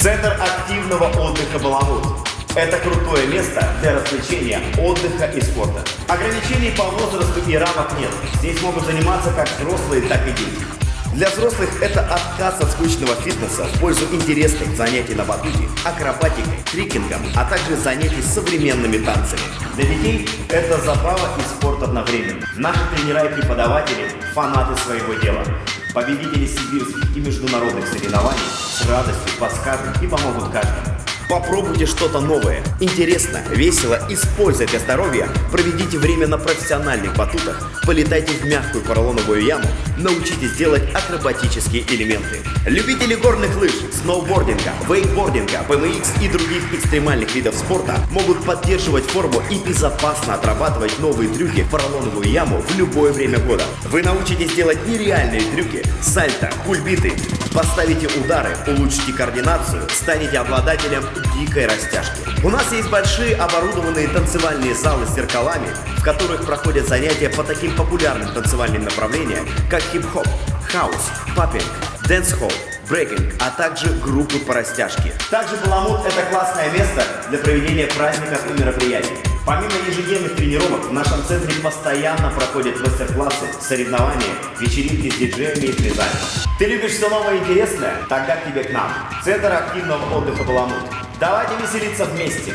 Центр активного отдыха «Баламут». Это крутое место для развлечения, отдыха и спорта. Ограничений по возрасту и рамок нет. Здесь могут заниматься как взрослые, так и дети. Для взрослых это отказ от скучного фитнеса в пользу интересных занятий на батуте, акробатикой, трекингом, а также занятий современными танцами. Для детей это забава и спорт одновременно. Наши тренера и преподаватели – фанаты своего дела. Победители сибирских и международных соревнований с радостью подскажут и помогут каждому. Попробуйте что-то новое, интересно, весело и с пользой для здоровья. Проведите время на профессиональных батутах, полетайте в мягкую поролоновую яму, научитесь делать акробатические элементы. Любители горных лыж, сноубординга, вейкбординга, BMX и других экстремальных видов спорта могут поддерживать форму и безопасно отрабатывать новые трюки в поролоновую яму в любое время года. Вы научитесь делать нереальные трюки, сальто, кульбиты, поставите удары, улучшите координацию, станете обладателем дикой растяжки. У нас есть большие оборудованные танцевальные залы с зеркалами, в которых проходят занятия по таким популярным танцевальным направлениям, как хип-хоп, хаус, паппинг, дэнс-холл, брейкинг, а также группы по растяжке. Также Баламут – это классное место для проведения праздников и мероприятий. Помимо ежедневных тренировок, в нашем центре постоянно проходят мастер-классы, соревнования, вечеринки с диджеями и призами. Ты любишь все новое и интересное? Тогда к тебе к нам. Центр активного отдыха Баламут. Давайте веселиться вместе!